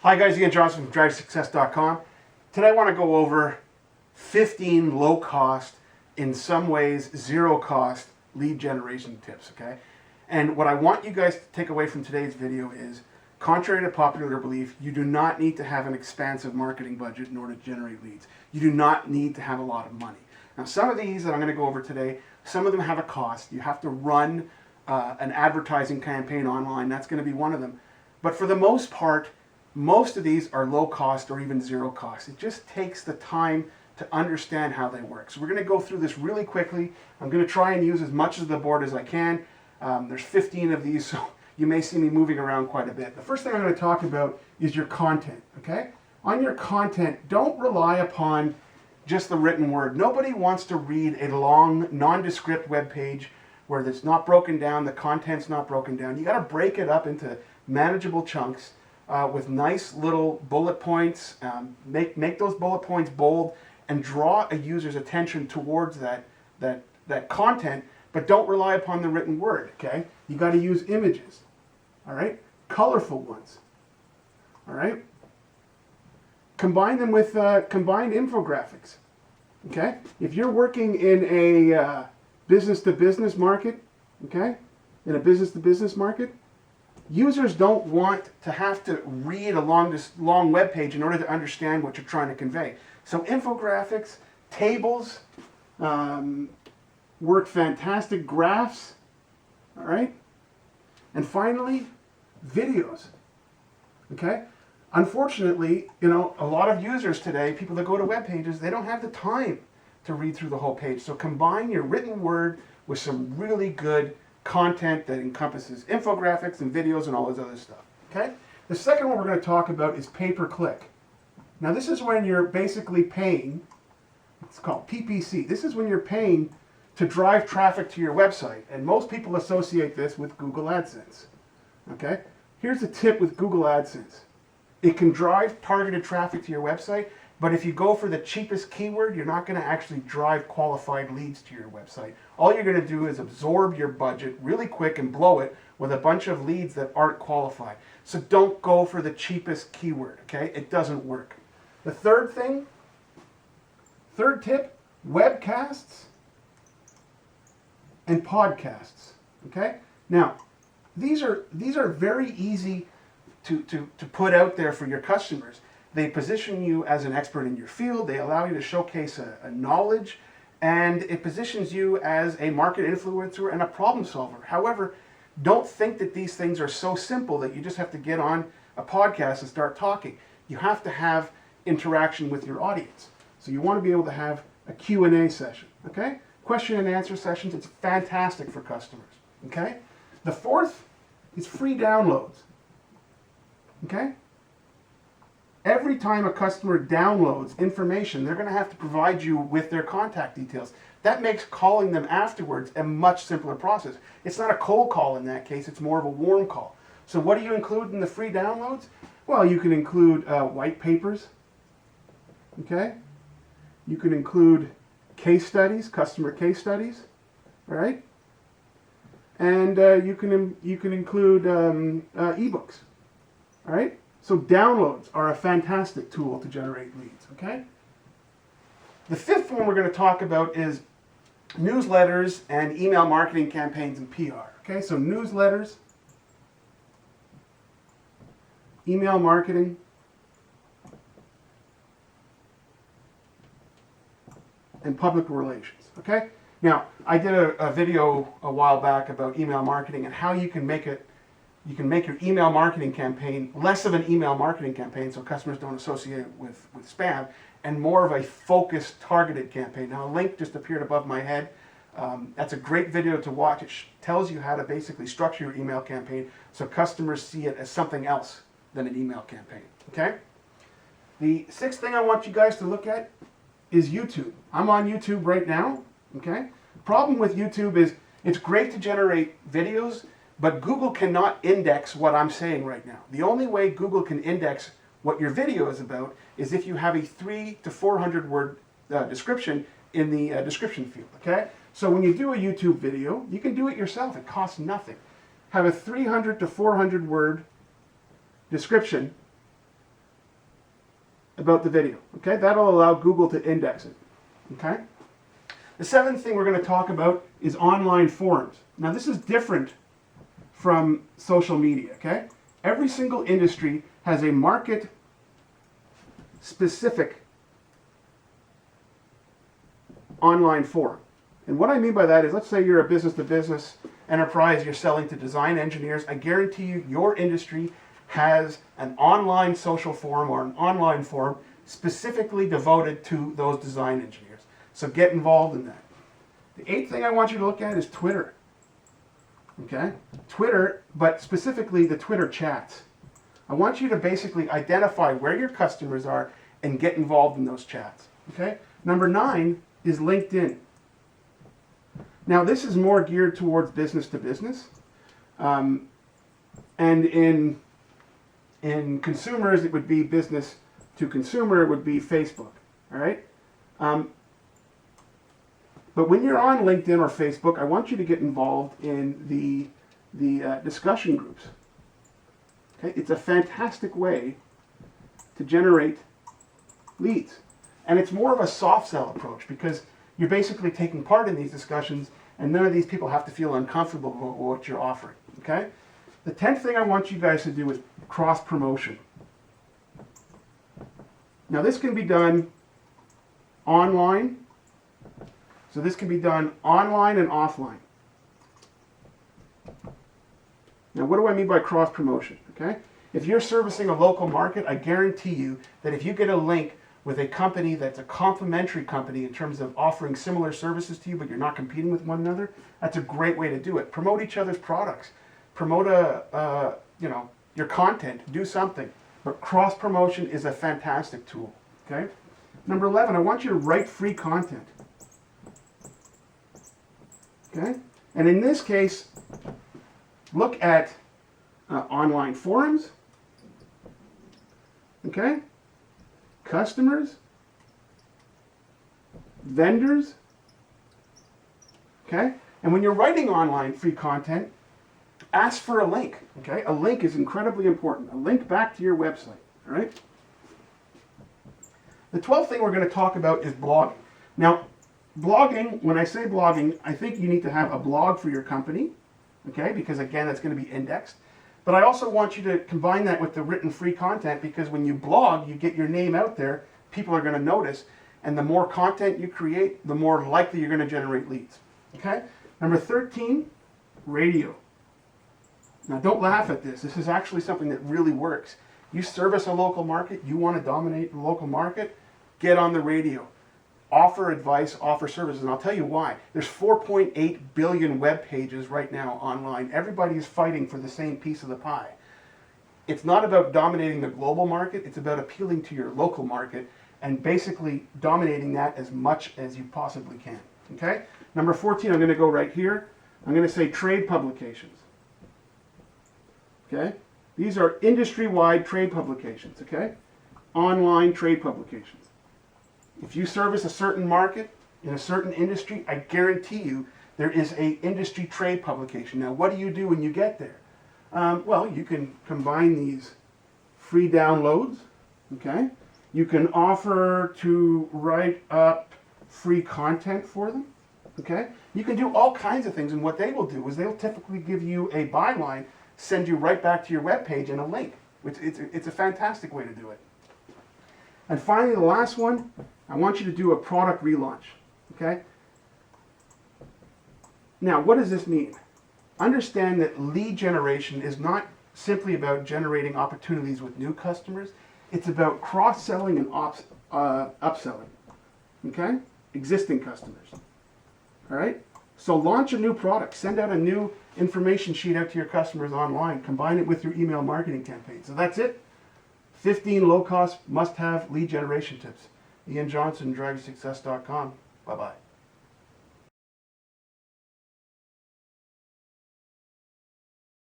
Hi guys, Ian Johnson from DriveSuccess.com. Today I want to go over 15 low-cost, in some ways zero-cost lead generation tips, okay? And what I want you guys to take away from today's video is, contrary to popular belief, you do not need to have an expansive marketing budget in order to generate leads. You do not need to have a lot of money. Now, some of these that I'm going to go over today, some of them have a cost. You have to run an advertising campaign online. That's going to be one of them. But for the most part, most of these are low cost or even zero cost. It just takes the time to understand how they work. So we're going to go through this really quickly. I'm going to try and use as much of the board as I can. There's 15 of these, so you may see me moving around quite a bit. The first thing I'm going to talk about is your content, okay? On your content, don't rely upon just the written word. Nobody wants to read a long, nondescript web page where it's not broken down, the content's not broken down. You got to break it up into manageable chunks with nice little bullet points. Make those bullet points bold and draw a user's attention towards that content, but don't rely upon the written word, okay? You got to use images, all right? Colorful ones, all right? Combine them with combined infographics, okay? If you're working in a business-to-business market, okay? In a business-to-business market, users don't want to have to read a long web page in order to understand what you're trying to convey. So infographics, tables, work fantastic, graphs, all right? And finally, videos, okay? Unfortunately, you know, a lot of users today, people that go to web pages, they don't have the time to read through the whole page. So combine your written word with some really good content that encompasses infographics and videos and all this other stuff, okay? The second one we're going to talk about is pay-per-click. Now this is when you're basically paying, it's called PPC. This is when you're paying to drive traffic to your website. And most people associate this with Google AdSense, okay? Here's a tip with Google AdSense. It can drive targeted traffic to your website, but if you go for the cheapest keyword, you're not going to actually drive qualified leads to your website. All you're going to do is absorb your budget really quick and blow it with a bunch of leads that aren't qualified. So don't go for the cheapest keyword, okay? It doesn't work. The third tip, webcasts and podcasts, okay? Now, these are very easy to put out there for your customers. They position you as an expert in your field. They allow you to showcase a knowledge, and it positions you as a market influencer and a problem solver. However, don't think that these things are so simple that you just have to get on a podcast and start talking. You have to have interaction with your audience. So you want to be able to have a Q&A session, okay? Question and answer sessions, it's fantastic for customers, okay? The fourth is free downloads, okay? Every time a customer downloads information, they're going to have to provide you with their contact details. That makes calling them afterwards a much simpler process. It's not a cold call in that case, it's more of a warm call. So what do you include in the free downloads? Well, you can include white papers, okay? You can include case studies, customer case studies, right? And you can include ebooks, all right? So downloads are a fantastic tool to generate leads, okay? The fifth one we're going to talk about is newsletters and email marketing campaigns and PR, okay? So newsletters, email marketing, and public relations, okay? Now, I did a video a while back about email marketing and how you can make your email marketing campaign less of an email marketing campaign so customers don't associate it with spam, and more of a focused, targeted campaign. Now, a link just appeared above my head. That's a great video to watch. It tells you how to basically structure your email campaign so customers see it as something else than an email campaign, okay? The sixth thing I want you guys to look at is YouTube. I'm on YouTube right now, okay? Problem with YouTube is it's great to generate videos, but Google cannot index what I'm saying right now. The only way Google can index what your video is about is if you have a 300 to 400 word description in the description field, okay? So when you do a YouTube video, you can do it yourself. It costs nothing. Have a 300 to 400 word description about the video. Okay, that'll allow Google to index it. Okay. The seventh thing we're going to talk about is online forums. Now this is different from social media. Okay, every single industry has a market specific online forum. And what I mean by that is, let's say you're a business-to-business enterprise, you're selling to design engineers. I guarantee you your industry has an online social forum or an online forum specifically devoted to those design engineers. So get involved in that. The eighth thing I want you to look at is Twitter. Okay? Twitter, but specifically the Twitter chats. I want you to basically identify where your customers are and get involved in those chats. Okay? Number 9 is LinkedIn. Now this is more geared towards business to business. And in consumers, it would be business to consumer, it would be Facebook. All right? But when you're on LinkedIn or Facebook, I want you to get involved in the discussion groups. Okay? It's a fantastic way to generate leads. And it's more of a soft sell approach because you're basically taking part in these discussions and none of these people have to feel uncomfortable with what you're offering. Okay? The 10th thing I want you guys to do is cross-promotion. Now this can be done online. So this can be done online and offline. Now what do I mean by cross-promotion? Okay? If you're servicing a local market, I guarantee you that if you get a link with a company that's a complementary company in terms of offering similar services to you, but you're not competing with one another, that's a great way to do it. Promote each other's products. Promote your content. Do something. But cross-promotion is a fantastic tool. Okay? Number 11, I want you to write free content. Okay? And in this case, look at online forums. Okay? Customers, vendors, okay? And when you're writing online free content, ask for a link, okay? A link is incredibly important. A link back to your website, all right? The 12th thing we're going to talk about is blogging. Now, blogging, when I say blogging, I think you need to have a blog for your company, okay? Because again, it's going to be indexed. But I also want you to combine that with the written free content because when you blog, you get your name out there, people are going to notice, and the more content you create, the more likely you're going to generate leads. Okay? Number 13, radio. Now don't laugh at this. This is actually something that really works. You service a local market, you want to dominate the local market, get on the radio. Offer advice, offer services, and I'll tell you why. There's 4.8 billion web pages right now online. Everybody is fighting for the same piece of the pie. It's not about dominating the global market, it's about appealing to your local market and basically dominating that as much as you possibly can. Okay? Number 14, I'm going to go right here. I'm going to say trade publications. Okay? These are industry-wide trade publications, okay? Online trade publications. If you service a certain market in a certain industry, I guarantee you there is an industry trade publication. Now, what do you do when you get there? Well, you can combine these free downloads, okay? You can offer to write up free content for them, okay? You can do all kinds of things, and what they will do is they'll typically give you a byline, send you right back to your webpage and a link, which it's a fantastic way to do it. And finally, the last one, I want you to do a product relaunch, okay? Now, what does this mean? Understand that lead generation is not simply about generating opportunities with new customers. It's about cross-selling and upselling, okay? Existing customers, all right? So launch a new product. Send out a new information sheet out to your customers online. Combine it with your email marketing campaign. So that's it. 15 low-cost, must-have lead generation tips. Ian Johnson, DriveSuccess.com. Bye-bye.